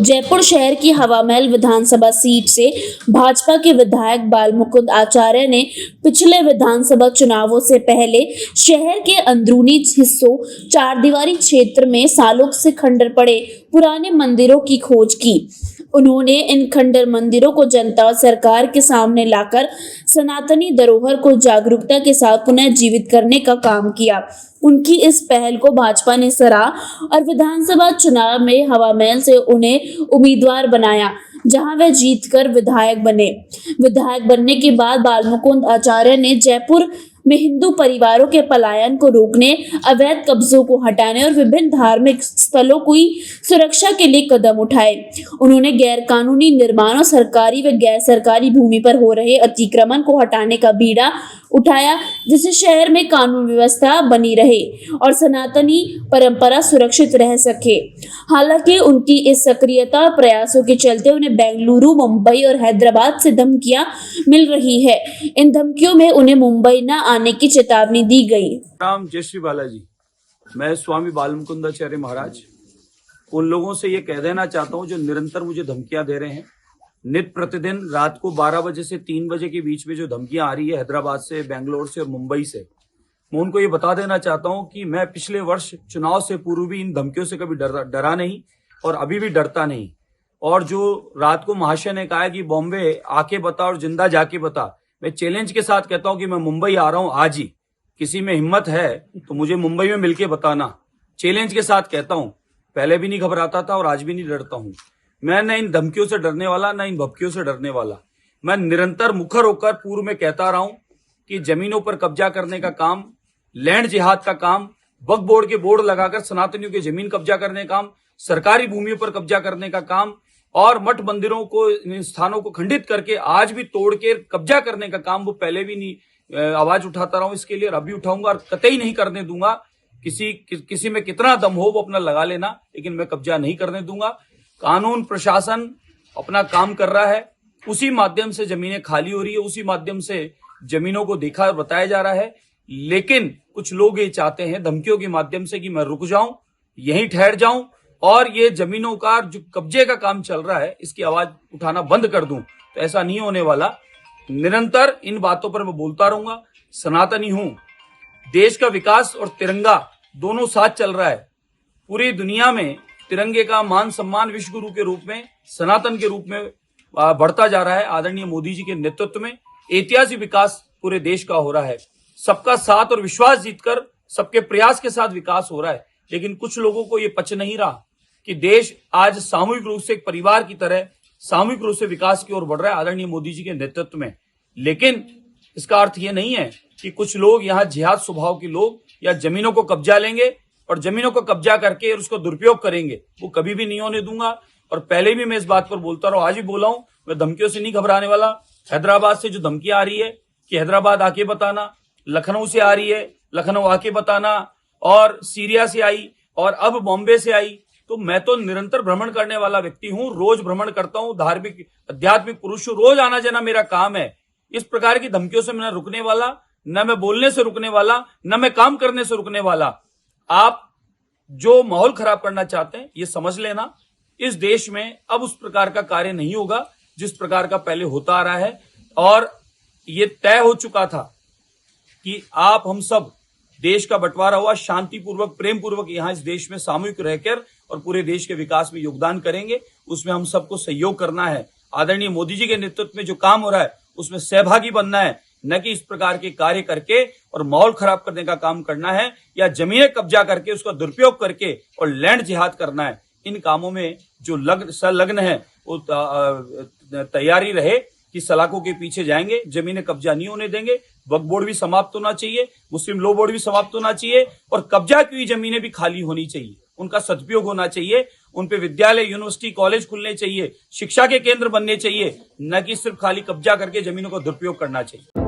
जयपुर शहर की हवामहल विधानसभा सीट से भाजपा के विधायक बालमुकुंद आचार्य ने पिछले विधानसभा चुनावों से पहले शहर के अंदरूनी हिस्सों चारदीवारी क्षेत्र में सालों से खंडर पड़े पुराने मंदिरों की खोज की। उन्होंने इन खंडर मंदिरों को जनता और सरकार के सामने लाकर सनातनी धरोहर को जागरूकता के साथ पुनः जीवित करने का काम किया। उनकी इस पहल को भाजपा ने सराहा और विधानसभा चुनाव में हवामहल से उन्हें उम्मीदवार बनाया, जहां वे जीतकर विधायक बने। विधायक बनने के बाद बालमुकुंद आचार्य ने जयपुर में हिंदू परिवारों के पलायन को रोकने, अवैध कब्जों को हटाने और विभिन्न धार्मिक स्थलों की सुरक्षा के लिए कदम उठाए। उन्होंने गैर कानूनी निर्माण और सरकारी व गैर सरकारी भूमि पर हो रहे अतिक्रमण को हटाने का बीड़ा उठाया, जिससे शहर में कानून व्यवस्था बनी रहे और सनातनी परंपरा सुरक्षित रह सके। हालांकि उनकी इस सक्रियता और प्रयासों के चलते उन्हें बेंगलुरु, मुंबई और हैदराबाद से धमकियां मिल रही है। इन धमकियों में उन्हें मुंबई न आने की चेतावनी दी गई। राम जय श्री बालाजी। मैं स्वामी बालमुकुंदाचार्य महाराज उन लोगों से ये कह देना चाहता हूँ जो निरंतर मुझे धमकियां दे रहे हैं। नित्य प्रतिदिन रात को 12 बजे से 3 बजे के बीच में जो धमकियां आ रही है हैदराबाद से, बेंगलोर से और मुंबई से, मैं उनको ये बता देना चाहता हूँ कि मैं पिछले वर्ष चुनाव से पूर्व भी इन धमकियों से कभी डरा नहीं और अभी भी डरता नहीं। और जो रात को महाशय ने कहा कि बॉम्बे आके बता और जिंदा जाके बता, मैं चैलेंज के साथ कहता हूं कि मैं मुंबई आ रहा हूं आज ही। किसी में हिम्मत है तो मुझे मुंबई में मिलके बताना। चैलेंज के साथ कहता हूं, पहले भी नहीं घबराता था और आज भी नहीं डरता हूं। मैं न इन धमकियों से डरने वाला, न इन भपकियों से डरने वाला। मैं निरंतर मुखर होकर पूर्व में कहता रहा हूं कि जमीनों पर कब्जा करने का काम, लैंड जिहाद का काम, वक्फ बोर्ड के बोर्ड लगाकर सनातनियों की जमीन कब्जा करने का काम, सरकारी भूमियों पर कब्जा करने का काम और मठ मंदिरों को, इन स्थानों को खंडित करके आज भी तोड़ के कब्जा करने का काम, वो पहले भी नहीं आवाज उठाता रहा हूं इसके लिए और अभी उठाऊंगा और कतई नहीं करने दूंगा। किसी में कितना दम हो वो अपना लगा लेना, लेकिन मैं कब्जा नहीं करने दूंगा। कानून प्रशासन अपना काम कर रहा है, उसी माध्यम से जमीनें खाली हो रही है, उसी माध्यम से जमीनों को देखा और बताया जा रहा है। लेकिन कुछ लोग ये चाहते हैं धमकियों के माध्यम से कि मैं रुक जाऊं, यहीं ठहर जाऊं और ये जमीनों का जो कब्जे का काम चल रहा है इसकी आवाज उठाना बंद कर दूं। तो ऐसा नहीं होने वाला। निरंतर इन बातों पर मैं बोलता रहूंगा। सनातनी हूं। देश का विकास और तिरंगा दोनों साथ चल रहा है। पूरी दुनिया में तिरंगे का मान सम्मान विश्व गुरु के रूप में, सनातन के रूप में बढ़ता जा रहा है। आदरणीय मोदी जी के नेतृत्व में ऐतिहासिक विकास पूरे देश का हो रहा है। सबका साथ और विश्वास जीतकर सबके प्रयास के साथ विकास हो रहा है। लेकिन कुछ लोगों को ये पच नहीं रहा कि देश आज सामूहिक रूप से एक परिवार की तरह सामूहिक रूप से विकास की ओर बढ़ रहा है आदरणीय मोदी जी के नेतृत्व में। लेकिन इसका अर्थ ये नहीं है कि कुछ लोग यहाँ जिहाद स्वभाव के लोग या जमीनों को कब्जा लेंगे और जमीनों को कब्जा करके और उसको दुरुपयोग करेंगे। वो कभी भी नहीं होने दूंगा। और पहले भी मैं इस बात पर बोलता रहा, आज भी बोला हूं, मैं धमकियों से नहीं घबराने वाला। हैदराबाद से जो धमकियां आ रही है कि हैदराबाद आके बताना, लखनऊ से आ रही है लखनऊ आके बताना, और सीरिया से आई और अब बॉम्बे से आई, तो मैं तो निरंतर भ्रमण करने वाला व्यक्ति हूं। रोज भ्रमण करता हूं। धार्मिक आध्यात्मिक पुरुष हूं, रोज आना जाना मेरा काम है। इस प्रकार की धमकियों से मैं रुकने वाला, न मैं बोलने से रुकने वाला, न मैं काम करने से रुकने वाला। आप जो माहौल खराब करना चाहते हैं ये समझ लेना, इस देश में अब उस प्रकार का कार्य नहीं होगा जिस प्रकार का पहले होता आ रहा है। और ये तय हो चुका था कि आप हम सब देश का बंटवारा हुआ शांतिपूर्वक, प्रेम पूर्वक यहाँ इस देश में सामूहिक रहकर और पूरे देश के विकास में योगदान करेंगे। उसमें हम सबको सहयोग करना है। आदरणीय मोदी जी के नेतृत्व में जो काम हो रहा है उसमें सहभागी बनना है, न कि इस प्रकार के कार्य करके और माहौल खराब करने का काम करना है या जमीनें कब्जा करके उसका दुरुपयोग करके और लैंड जिहाद करना है। इन कामों में जो संलग्न है वो तैयारी रहे कि सलाखों के पीछे जाएंगे, जमीनें कब्जा नहीं होने देंगे। वक्फ बोर्ड भी समाप्त होना चाहिए, मुस्लिम लॉ बोर्ड भी समाप्त होना चाहिए और कब्जा की हुई जमीनें भी खाली होनी चाहिए, उनका सदुपयोग होना चाहिए। उन पे विद्यालय, यूनिवर्सिटी, कॉलेज खुलने चाहिए, शिक्षा के केंद्र बनने चाहिए, न कि सिर्फ खाली कब्जा करके जमीनों का दुरुपयोग करना चाहिए।